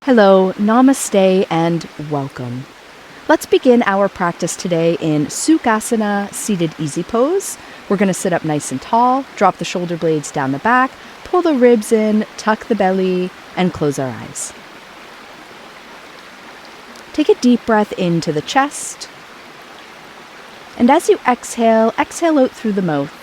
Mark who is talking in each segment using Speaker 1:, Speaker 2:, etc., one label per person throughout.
Speaker 1: Hello, namaste, and welcome. Let's begin our practice today in Sukhasana, seated easy pose. We're going to sit up nice and tall, drop the shoulder blades down the back, pull the ribs in, tuck the belly, and close our eyes. Take a deep breath into the chest. And as you exhale, exhale out through the mouth.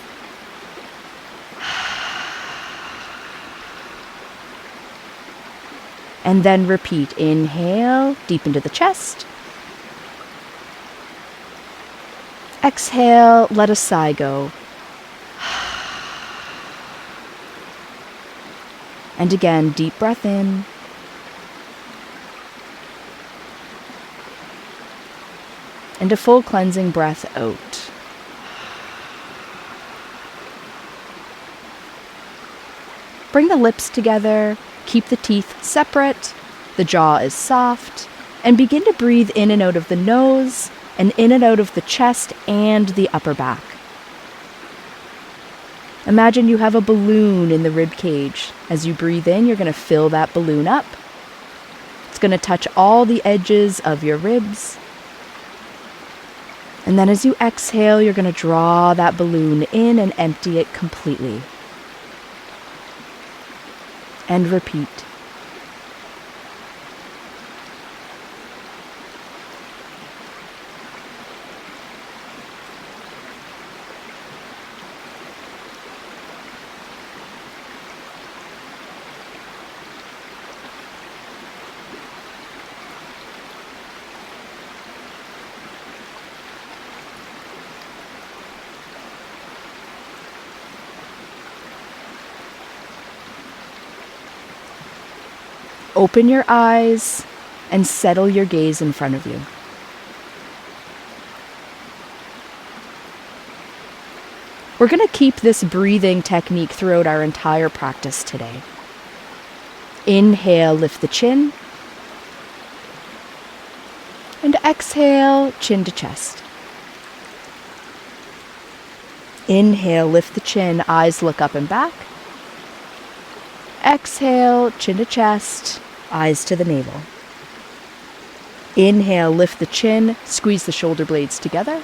Speaker 1: And then repeat. Inhale, deep into the chest. Exhale, let a sigh go. And again, deep breath in. And a full cleansing breath out. Bring the lips together. Keep the teeth separate, the jaw is soft, and begin to breathe in and out of the nose, and in and out of the chest and the upper back. Imagine you have a balloon in the rib cage. As you breathe in, you're going to fill that balloon up. It's going to touch all the edges of your ribs. And then as you exhale, you're going to draw that balloon in and empty it completely. And repeat. Open your eyes and settle your gaze in front of you. We're going to keep this breathing technique throughout our entire practice today. Inhale, lift the chin. And exhale, chin to chest. Inhale, lift the chin, eyes look up and back. Exhale, chin to chest, eyes to the navel. Inhale, lift the chin, squeeze the shoulder blades together.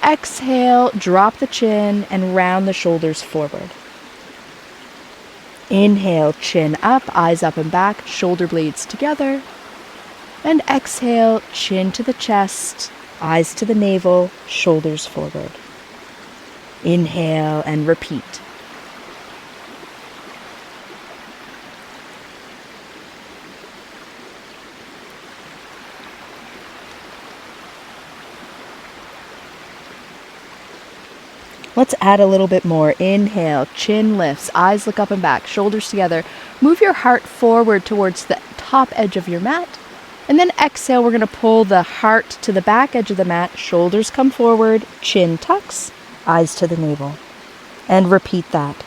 Speaker 1: Exhale, drop the chin and round the shoulders forward. Inhale, chin up, eyes up and back, shoulder blades together. And exhale, chin to the chest, eyes to the navel, shoulders forward. Inhale and repeat. Let's add a little bit more. Inhale, chin lifts, eyes look up and back, shoulders together. Move your heart forward towards the top edge of your mat. And then exhale, we're going to pull the heart to the back edge of the mat. Shoulders come forward, chin tucks, eyes to the navel. And repeat that.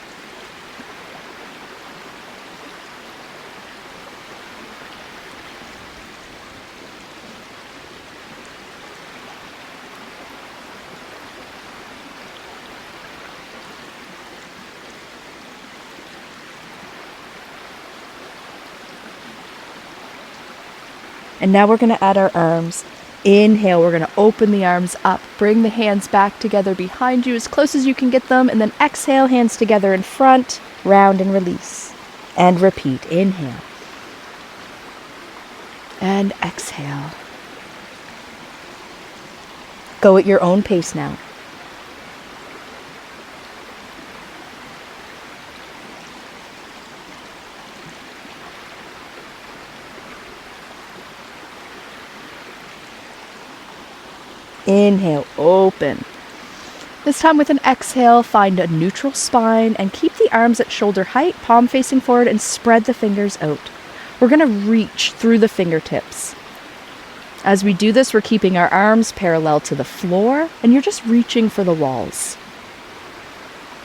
Speaker 1: And now we're going to add our arms. Inhale, we're going to open the arms up. Bring the hands back together behind you as close as you can get them. And then exhale, hands together in front, round and release. And repeat. Inhale. And exhale. Go at your own pace now. Inhale, open. This time with an exhale, find a neutral spine and keep the arms at shoulder height, palm facing forward, and spread the fingers out. We're going to reach through the fingertips. As we do this, we're keeping our arms parallel to the floor, and you're just reaching for the walls.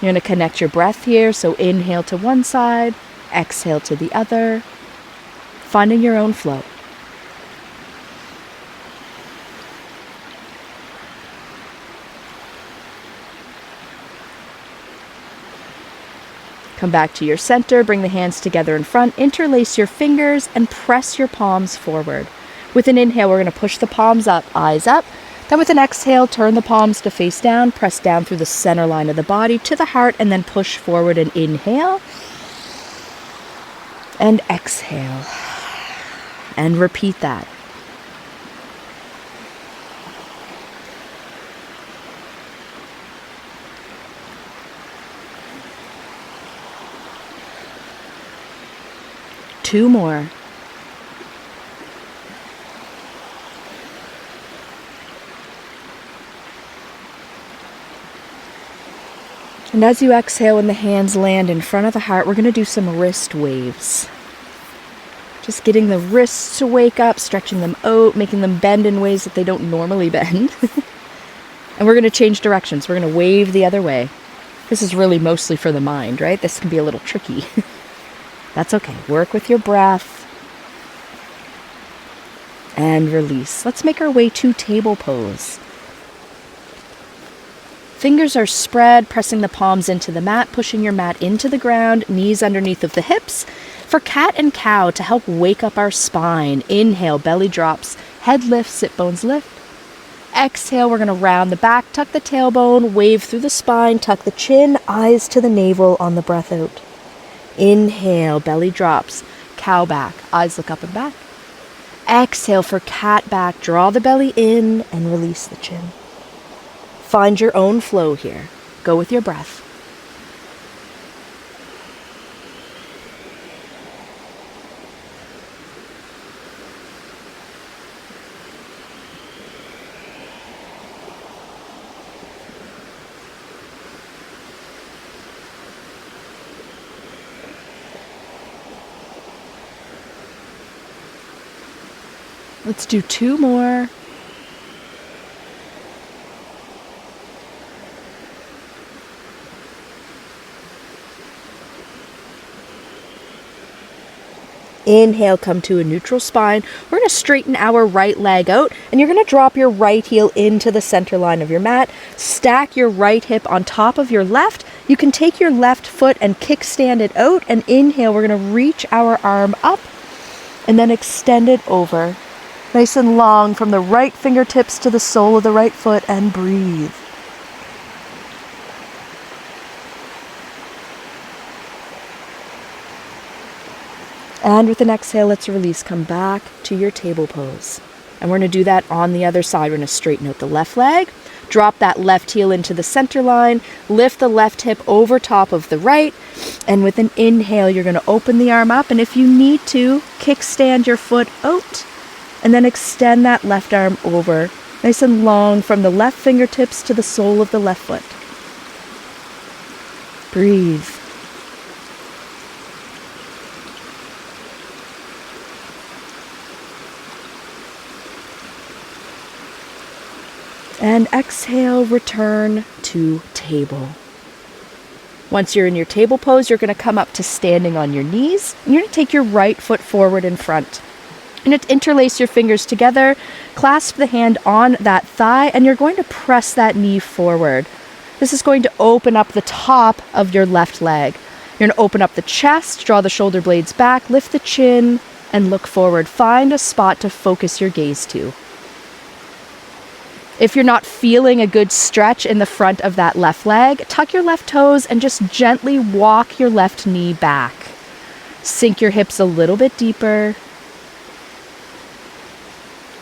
Speaker 1: You're going to connect your breath here, so inhale to one side, exhale to the other, finding your own flow. Come back to your center, bring the hands together in front, interlace your fingers, and press your palms forward. With an inhale, we're going to push the palms up, eyes up. Then with an exhale, turn the palms to face down, press down through the center line of the body to the heart, and then push forward and inhale. And exhale. And repeat that. Two more. And as you exhale and the hands land in front of the heart, we're going to do some wrist waves. Just getting the wrists to wake up, stretching them out, making them bend in ways that they don't normally bend. And we're going to change directions. We're going to wave the other way. This is really mostly for the mind, right? This can be a little tricky. That's okay. Work with your breath. And release. Let's make our way to table pose. Fingers are spread, pressing the palms into the mat, pushing your mat into the ground, knees underneath of the hips. For cat and cow, to help wake up our spine, inhale, belly drops, head lifts, sit bones lift. Exhale, we're going to round the back, tuck the tailbone, wave through the spine, tuck the chin, eyes to the navel on the breath out. Inhale, belly drops, cow back, eyes look up and back. Exhale for cat back, draw the belly in and release the chin. Find your own flow here. Go with your breath. Let's do two more. Inhale, come to a neutral spine. We're going to straighten our right leg out, and you're going to drop your right heel into the center line of your mat. Stack your right hip on top of your left. You can take your left foot and kickstand it out, and inhale, we're going to reach our arm up, and then extend it over. Nice and long from the right fingertips to the sole of the right foot, and breathe. And with an exhale, let's release. Come back to your table pose. And we're going to do that on the other side. We're going to straighten out the left leg, drop that left heel into the center line, lift the left hip over top of the right, and with an inhale, you're going to open the arm up, and if you need to, kickstand your foot out, and then extend that left arm over, nice and long from the left fingertips to the sole of the left foot. Breathe. And exhale, return to table. Once you're in your table pose, you're going to come up to standing on your knees. And you're going to take your right foot forward in front. You're going to interlace your fingers together, clasp the hand on that thigh, and you're going to press that knee forward. This is going to open up the top of your left leg. You're going to open up the chest, draw the shoulder blades back, lift the chin, and look forward. Find a spot to focus your gaze to. If you're not feeling a good stretch in the front of that left leg, tuck your left toes and just gently walk your left knee back. Sink your hips a little bit deeper.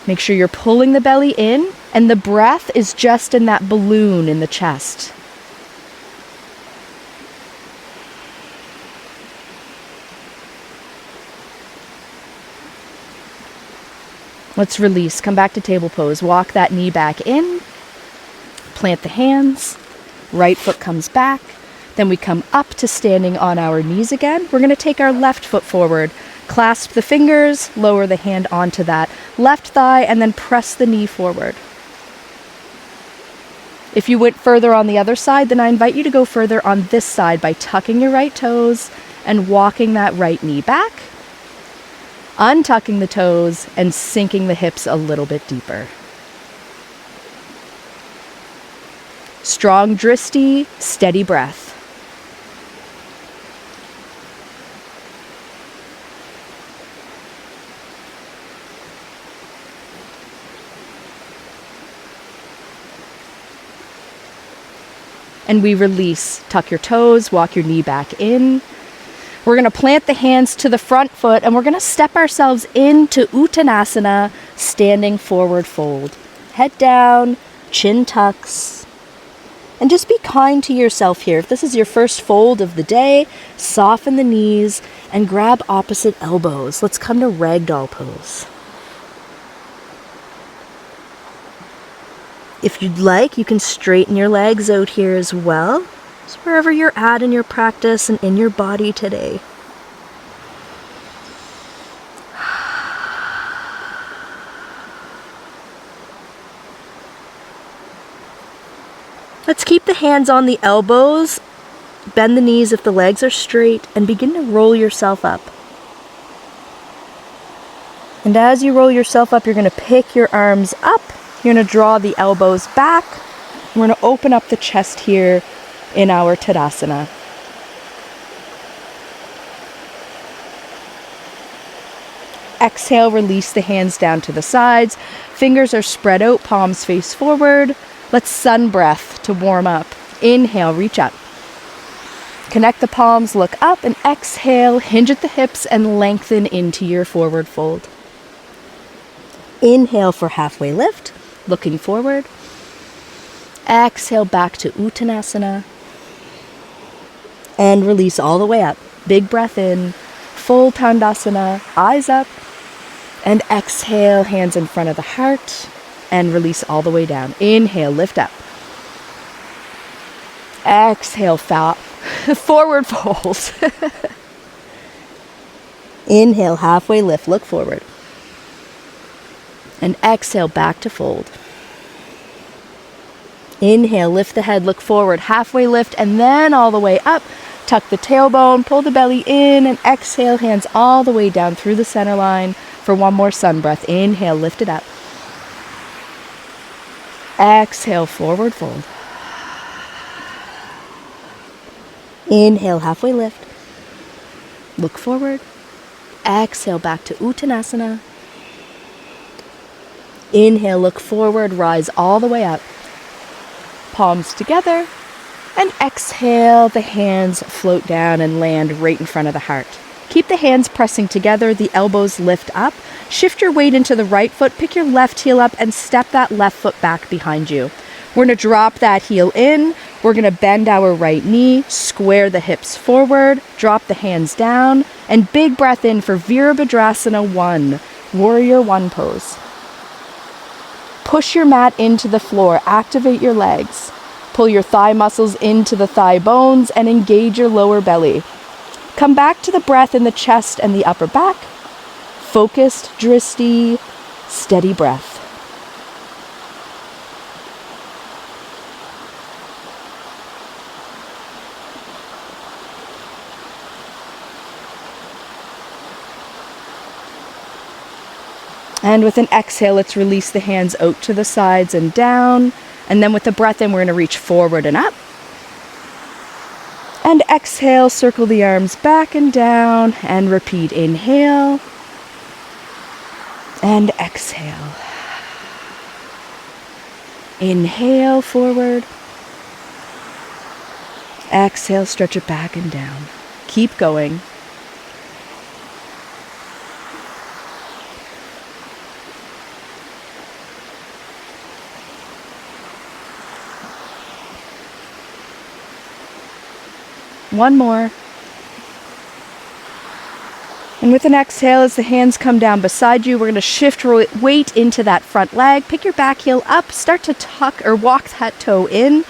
Speaker 1: Make sure you're pulling the belly in, and the breath is just in that balloon in the chest. Let's release. Come back to table pose. Walk that knee back in. Plant the hands. Right foot comes back. Then we come up to standing on our knees again. We're going to take our left foot forward. Clasp the fingers. Lower the hand onto that left thigh, and then press the knee forward. If you went further on the other side, then I invite you to go further on this side by tucking your right toes and walking that right knee back. Untucking the toes and sinking the hips a little bit deeper. Strong drishti, steady breath. and we release. Tuck your toes, walk your knee back in. We're going to plant the hands to the front foot, and we're going to step ourselves into Uttanasana, standing forward fold. Head down, chin tucks. And just be kind to yourself here. If this is your first fold of the day, soften the knees and grab opposite elbows. Let's come to ragdoll pose. If you'd like, you can straighten your legs out here as well. Just wherever you're at in your practice and in your body today. Let's keep the hands on the elbows, bend the knees if the legs are straight, and begin to roll yourself up. And as you roll yourself up, you're going to pick your arms up. You're going to draw the elbows back. We're going to open up the chest here in our Tadasana. Exhale, release the hands down to the sides. Fingers are spread out, palms face forward. Let's sun breath to warm up. Inhale, reach up. Connect the palms, look up, and exhale, hinge at the hips and lengthen into your forward fold. Inhale for halfway lift, looking forward. Exhale back to Uttanasana. And release all the way up. Big breath in, full Tandasana, eyes up. And exhale, hands in front of the heart. And release all the way down. Inhale, lift up. Exhale, forward fold. Inhale, halfway lift, look forward. And exhale, back to fold. Inhale, lift the head, look forward, halfway lift, and then all the way up. Tuck the tailbone, pull the belly in, and exhale, hands all the way down through the center line for one more sun breath. Inhale, lift it up. Exhale, forward fold. Inhale, halfway lift. Look forward. Exhale, back to Uttanasana. Inhale, look forward, rise all the way up. Palms together. And exhale, the hands float down and land right in front of the heart. Keep the hands pressing together, the elbows lift up. Shift your weight into the right foot, pick your left heel up and step that left foot back behind you. We're going to drop that heel in. We're going to bend our right knee, square the hips forward, drop the hands down, and big breath in for Virabhadrasana 1, Warrior 1 pose. Push your mat into the floor, activate your legs. Pull your thigh muscles into the thigh bones and engage your lower belly. Come back to the breath in the chest and the upper back. Focused, dristi, steady breath. And with an exhale, let's release the hands out to the sides and down. And then with the breath in, we're going to reach forward and up. And exhale, circle the arms back and down. And repeat, inhale. And exhale. Inhale, forward. Exhale, stretch it back and down. Keep going. One more. And with an exhale, as the hands come down beside you, we're going to shift weight into that front leg. Pick your back heel up, start to tuck or walk that toe in.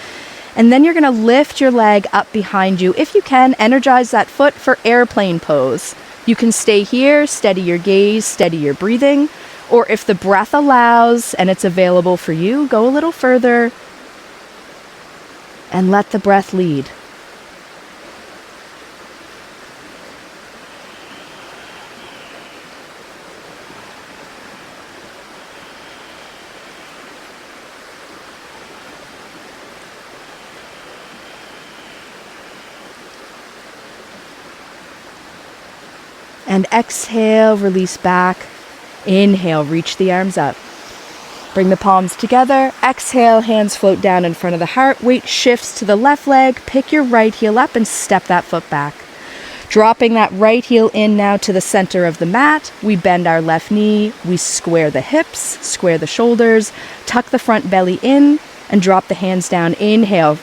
Speaker 1: And then you're going to lift your leg up behind you. If you can, energize that foot for airplane pose. You can stay here, steady your gaze, steady your breathing. Or if the breath allows and it's available for you, go a little further and let the breath lead. And exhale, release back. Inhale, reach the arms up. Bring the palms together. Exhale, hands float down in front of the heart. Weight shifts to the left leg. Pick your right heel up and step that foot back. Dropping that right heel in now to the center of the mat. We bend our left knee. We square the hips, square the shoulders, tuck the front belly in, and drop the hands down. Inhale.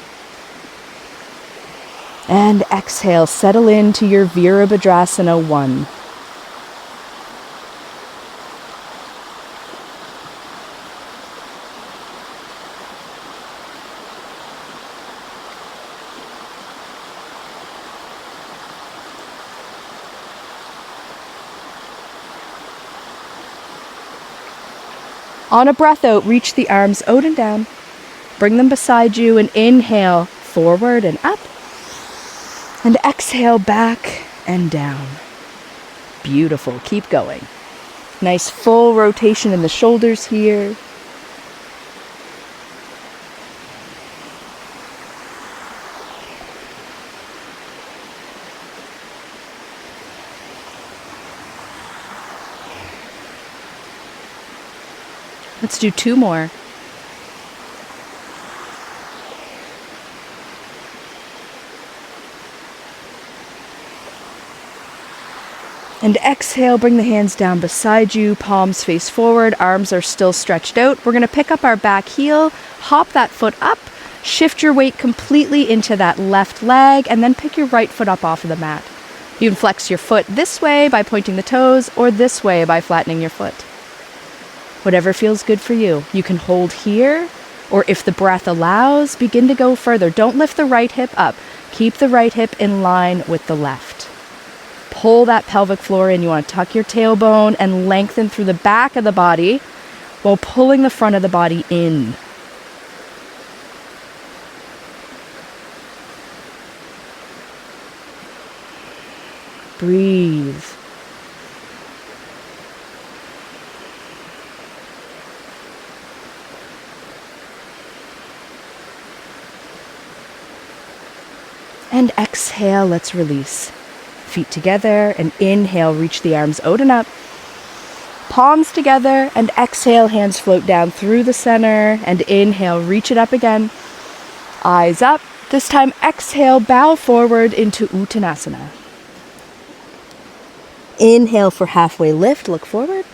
Speaker 1: And exhale, settle into your Virabhadrasana 1. On a breath out, reach the arms out and down. Bring them beside you and inhale forward and up. And exhale back and down. Beautiful. Keep going. Nice full rotation in the shoulders here. Let's do 2 more. And exhale, bring the hands down beside you, palms face forward, arms are still stretched out. We're going to pick up our back heel, hop that foot up, shift your weight completely into that left leg, and then pick your right foot up off of the mat. You can flex your foot this way by pointing the toes, or this way by flattening your foot. Whatever feels good for you. You can hold here, or if the breath allows, begin to go further. Don't lift the right hip up. Keep the right hip in line with the left. Pull that pelvic floor in. You want to tuck your tailbone and lengthen through the back of the body while pulling the front of the body in. Breathe. And exhale, let's release. Feet together and inhale, reach the arms out and up. Palms together and exhale, hands float down through the center and inhale, reach it up again. Eyes up. This time exhale, bow forward into Uttanasana. Inhale for halfway lift, look forward.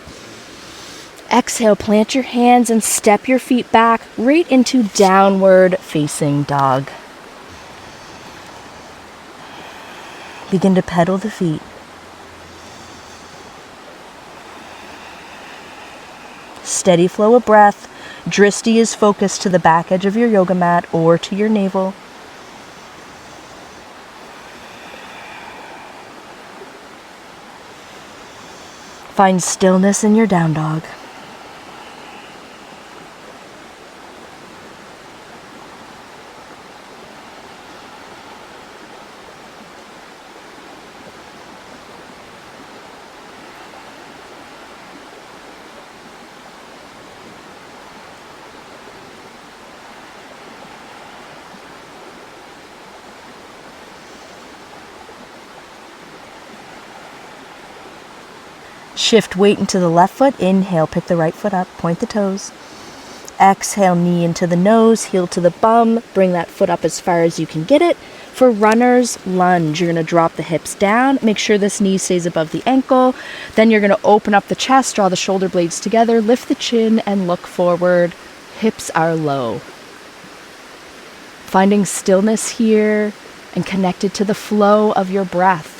Speaker 1: Exhale, plant your hands and step your feet back right into downward facing dog. Begin to pedal the feet. Steady flow of breath. Drishti is focused to the back edge of your yoga mat or to your navel. Find stillness in your down dog. Shift weight into the left foot. Inhale, pick the right foot up, point the toes. Exhale, knee into the nose, heel to the bum. Bring that foot up as far as you can get it. For runners, lunge. You're going to drop the hips down. Make sure this knee stays above the ankle. Then you're going to open up the chest, draw the shoulder blades together, lift the chin, and look forward. Hips are low. Finding stillness here and connected to the flow of your breath.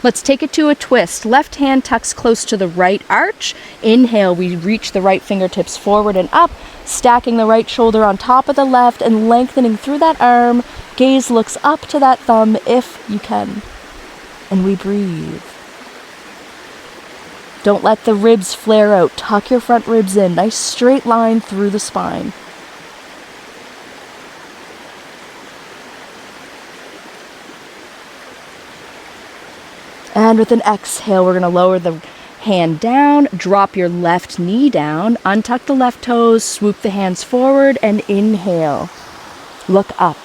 Speaker 1: Let's take it to a twist. Left hand tucks close to the right arch. Inhale, we reach the right fingertips forward and up, stacking the right shoulder on top of the left and lengthening through that arm. Gaze looks up to that thumb if you can. And we breathe. Don't let the ribs flare out. Tuck your front ribs in. Nice straight line through the spine. And with an exhale, we're going to lower the Hand down, drop your left knee down, untuck the left toes, swoop the hands forward, and inhale. Look up.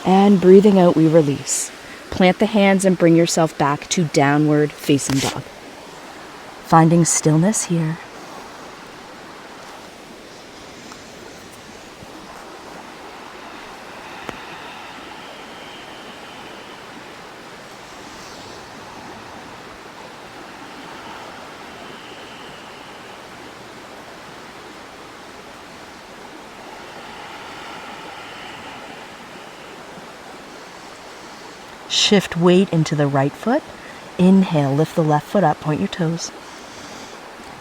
Speaker 1: And breathing out, we release. Plant the hands and bring yourself back to downward facing dog. Finding stillness here. Shift weight into the right foot. Inhale, lift the left foot up, point your toes.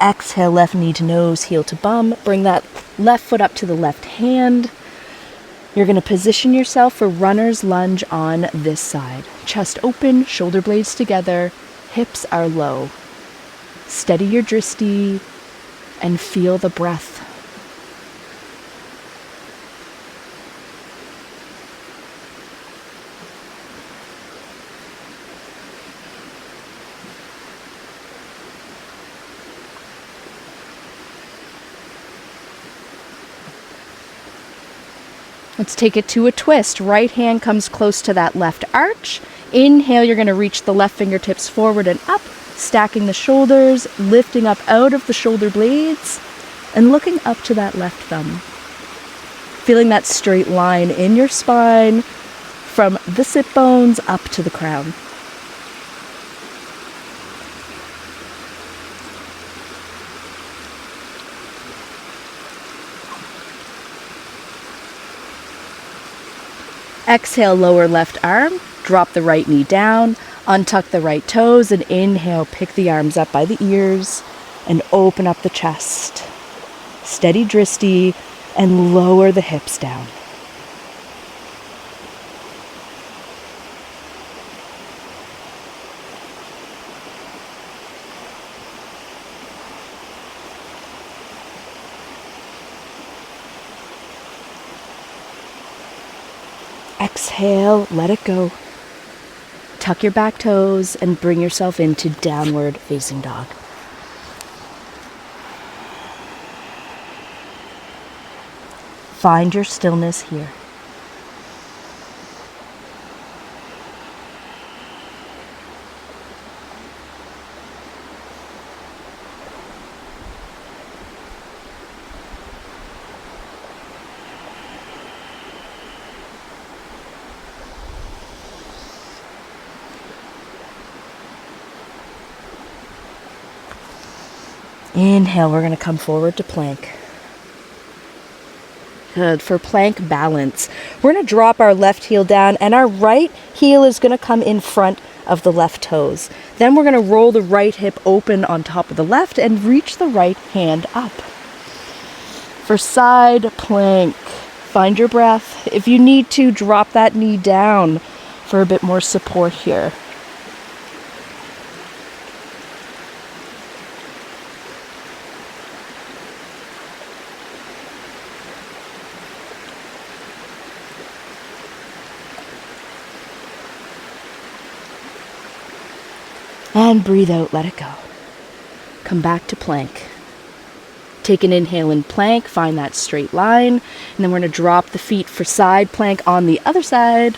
Speaker 1: Exhale, left knee to nose, heel to bum. Bring that left foot up to the left hand. You're going to position yourself for runner's lunge on this side. Chest open, shoulder blades together, hips are low. Steady your dristi and feel the breath. Let's take it to a twist. Right hand comes close to that left arch. Inhale, you're going to reach the left fingertips forward and up, stacking the shoulders, lifting up out of the shoulder blades, and looking up to that left thumb. Feeling that straight line in your spine from the sit bones up to the crown. Exhale, lower left arm, drop the right knee down, untuck the right toes, and inhale, pick the arms up by the ears and open up the chest. Steady dristi and lower the hips down. Exhale, let it go. Tuck your back toes and bring yourself into downward facing dog. Find your stillness here. Inhale, we're going to come forward to plank. Good. For plank balance, we're going to drop our left heel down and our right heel is going to come in front of the left toes. Then we're going to roll the right hip open on top of the left and reach the right hand up. For side plank, find your breath. If you need to, drop that knee down for a bit more support here. And breathe out, let it go. Come back to plank. Take an inhale in plank, find that straight line, and then we're going to drop the feet for side plank on the other side.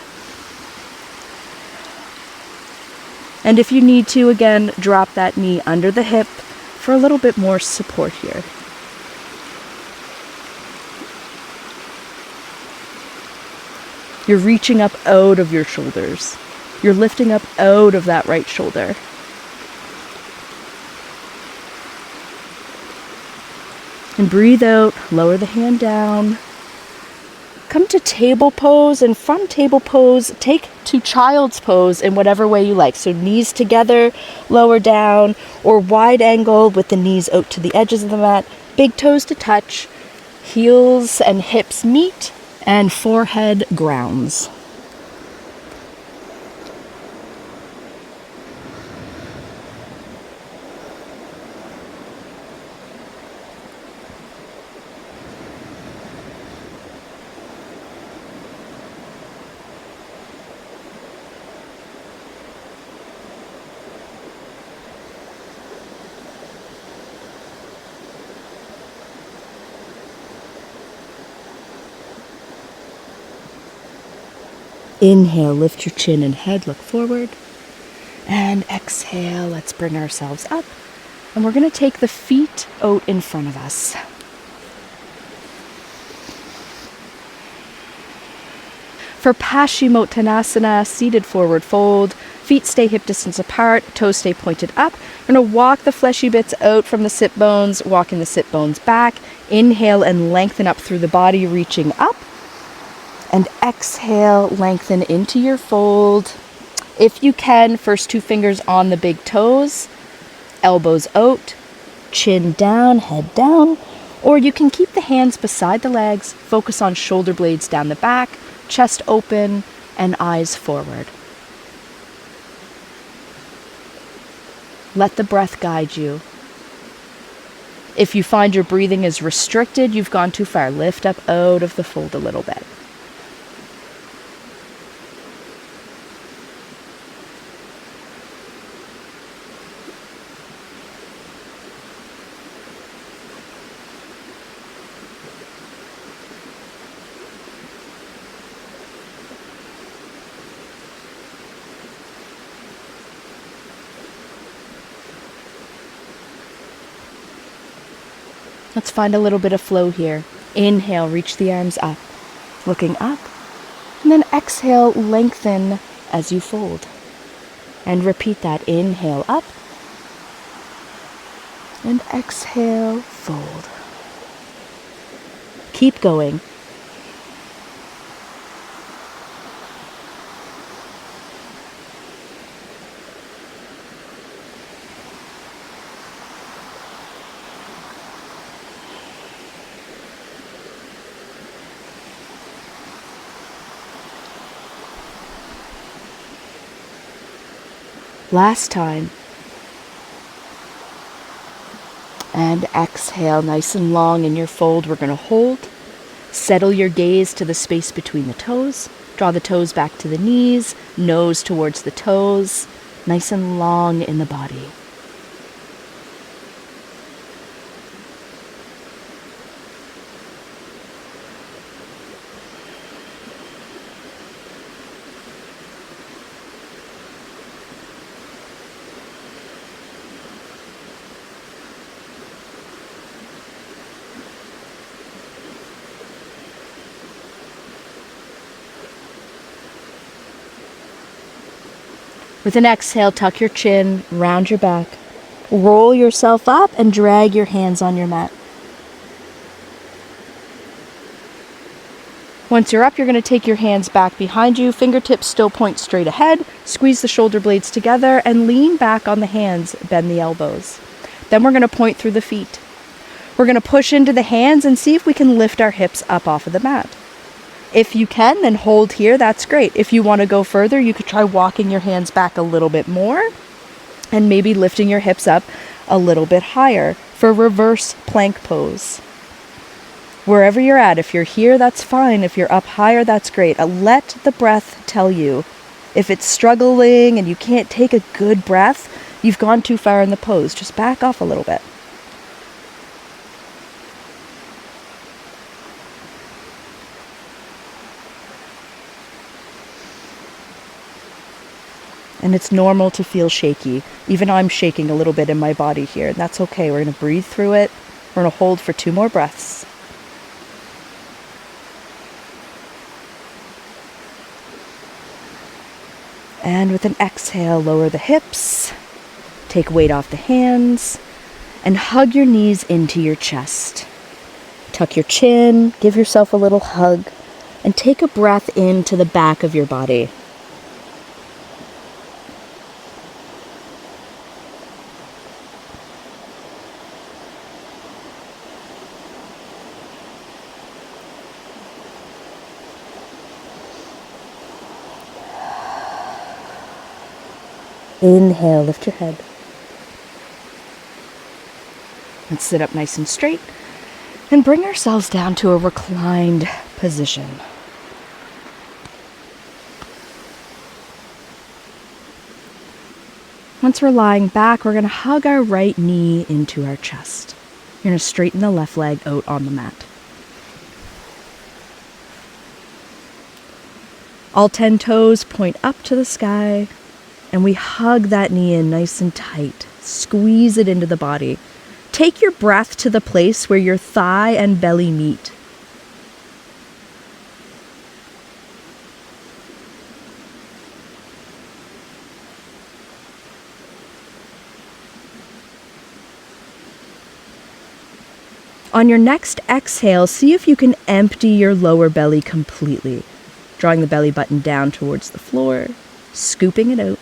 Speaker 1: And if you need to, again, drop that knee under the hip for a little bit more support here. You're reaching up out of your shoulders. You're lifting up out of that right shoulder. And breathe out, lower the hand down. Come to table pose, and from table pose, take to child's pose in whatever way you like. So knees together, lower down, or wide angle with the knees out to the edges of the mat. Big toes to touch, heels and hips meet, and forehead grounds. Inhale, lift your chin and head, look forward. And exhale, let's bring ourselves up. And we're going to take the feet out in front of us. For Paschimottanasana, seated forward fold, feet stay hip distance apart, toes stay pointed up. We're going to walk the fleshy bits out from the sit bones, walking the sit bones back. Inhale and lengthen up through the body, reaching up. And exhale, lengthen into your fold. If you can, first 2 fingers on the big toes, elbows out, chin down, head down. Or you can keep the hands beside the legs, focus on shoulder blades down the back, chest open, and eyes forward. Let the breath guide you. If you find your breathing is restricted, you've gone too far. Lift up out of the fold a little bit. Let's find a little bit of flow here. Inhale, reach the arms up, looking up. And then exhale, lengthen as you fold. And repeat that. Inhale, up. And exhale, fold. Keep going. Last time. And exhale, nice and long in your fold. We're going to hold. Settle your gaze to the space between the toes. Draw the toes back to the knees, nose towards the toes. Nice and long in the body. With an exhale, tuck your chin, round your back. Roll yourself up and drag your hands on your mat. Once you're up, you're going to take your hands back behind you. Fingertips still point straight ahead. Squeeze the shoulder blades together and lean back on the hands. Bend the elbows. Then we're going to point through the feet. We're going to push into the hands and see if we can lift our hips up off of the mat. If you can, then hold here. That's great. If you want to go further, you could try walking your hands back a little bit more and maybe lifting your hips up a little bit higher for reverse plank pose. Wherever you're at, if you're here, that's fine. If you're up higher, that's great. Let the breath tell you. If it's struggling and you can't take a good breath, you've gone too far in the pose. Just back off a little bit. And it's normal to feel shaky. Even I'm shaking a little bit in my body here, and that's okay. We're going to breathe through it. We're going to hold for 2 more breaths. And with an exhale, lower the hips, take weight off the hands, and hug your knees into your chest. Tuck your chin, give yourself a little hug, and take a breath into the back of your body. Inhale, lift your head. Let's sit up nice and straight and bring ourselves down to a reclined position. Once we're lying back, we're going to hug our right knee into our chest. You're going to straighten the left leg out on the mat. All 10 toes point up to the sky, and we hug that knee in nice and tight. Squeeze it into the body. Take your breath to the place where your thigh and belly meet. On your next exhale, see if you can empty your lower belly completely, drawing the belly button down towards the floor, scooping it out.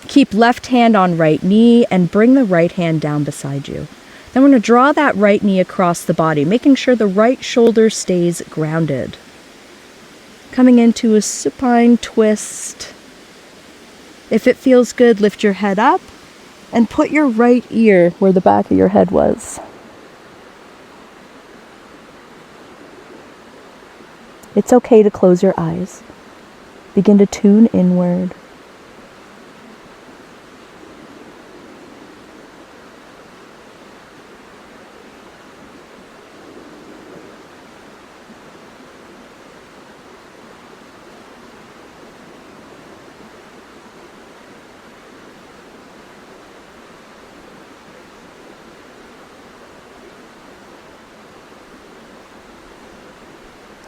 Speaker 1: Keep left hand on right knee and bring the right hand down beside you. Then we're going to draw that right knee across the body, making sure the right shoulder stays grounded. Coming into a supine twist. If it feels good, lift your head up and put your right ear where the back of your head was. It's okay to close your eyes. Begin to tune inward.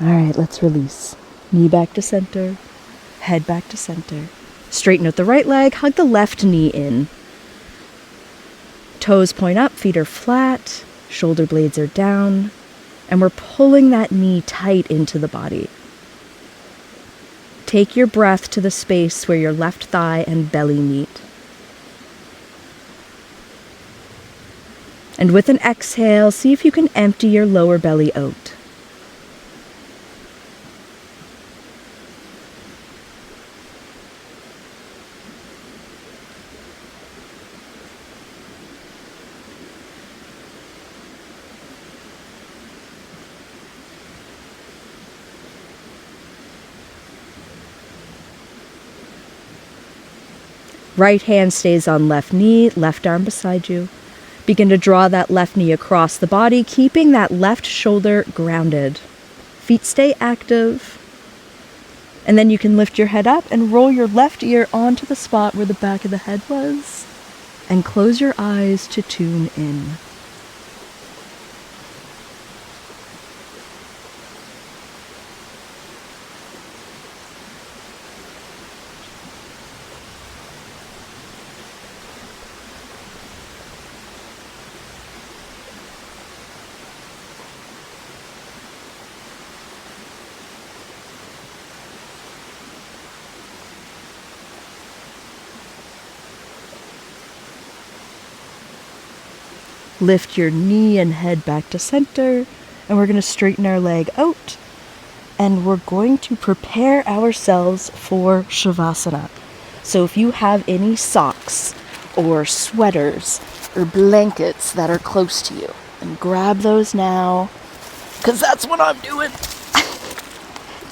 Speaker 1: All right, let's release. Knee back to center, head back to center. Straighten out the right leg, hug the left knee in. Toes point up, feet are flat, shoulder blades are down, and we're pulling that knee tight into the body. Take your breath to the space where your left thigh and belly meet. And with an exhale, see if you can empty your lower belly out. Right hand stays on left knee, left arm beside you. Begin to draw that left knee across the body, keeping that left shoulder grounded. Feet stay active. And then you can lift your head up and roll your left ear onto the spot where the back of the head was. And close your eyes to tune in. Lift your knee and head back to center, and we're going to straighten our leg out, and we're going to prepare ourselves for shavasana. So if you have any socks or sweaters or blankets that are close to you, then grab those now, because that's what I'm doing.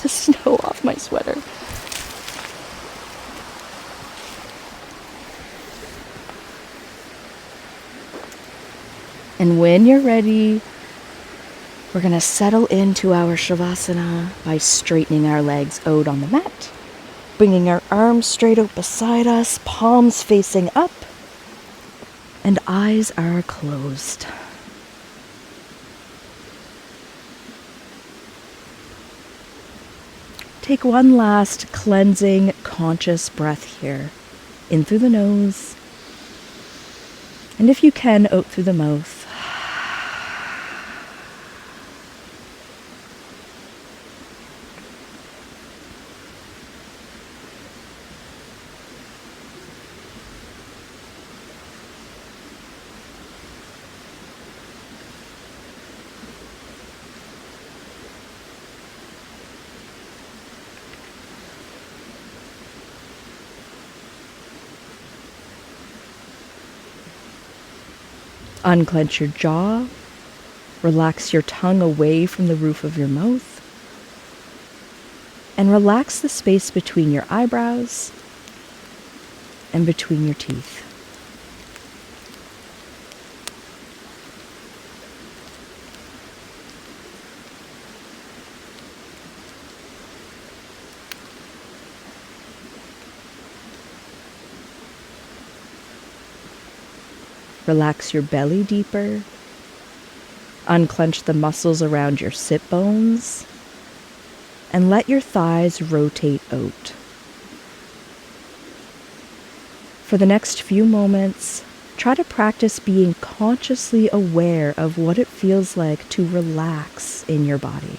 Speaker 1: The snow off my sweater. And when you're ready, we're going to settle into our shavasana by straightening our legs out on the mat, bringing our arms straight out beside us, palms facing up, and eyes are closed. Take one last cleansing, conscious breath here, in through the nose, and if you can, out through the mouth. Unclench your jaw, relax your tongue away from the roof of your mouth, and relax the space between your eyebrows and between your teeth. Relax your belly deeper. Unclench the muscles around your sit bones. And let your thighs rotate out. For the next few moments, try to practice being consciously aware of what it feels like to relax in your body.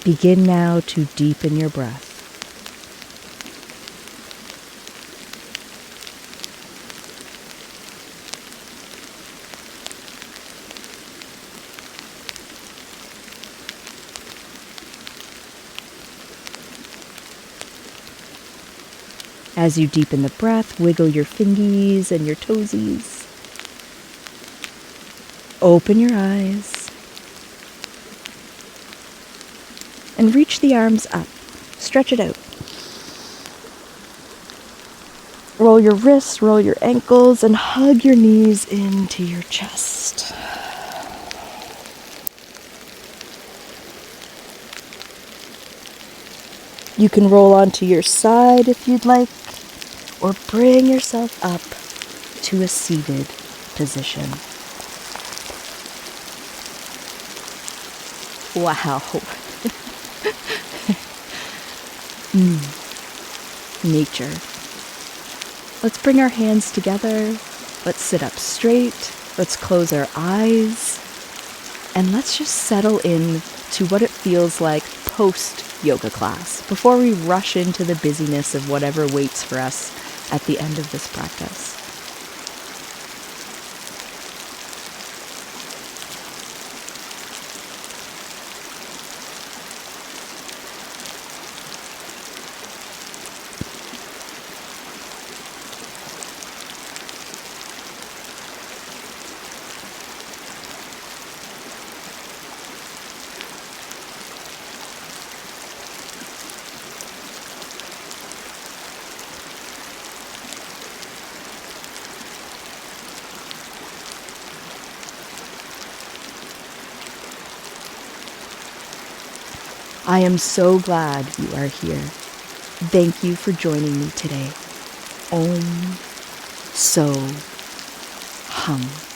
Speaker 1: Begin now to deepen your breath. As you deepen the breath, wiggle your fingies and your toesies. Open your eyes. And reach the arms up. Stretch it out. Roll your wrists, roll your ankles, and hug your knees into your chest. You can roll onto your side if you'd like, or bring yourself up to a seated position. Wow. Nature. Let's bring our hands together. Let's sit up straight. Let's close our eyes. And let's just settle in to what it feels like post-yoga class, before we rush into the busyness of whatever waits for us at the end of this practice. I am so glad you are here. Thank you for joining me today. Om So hum.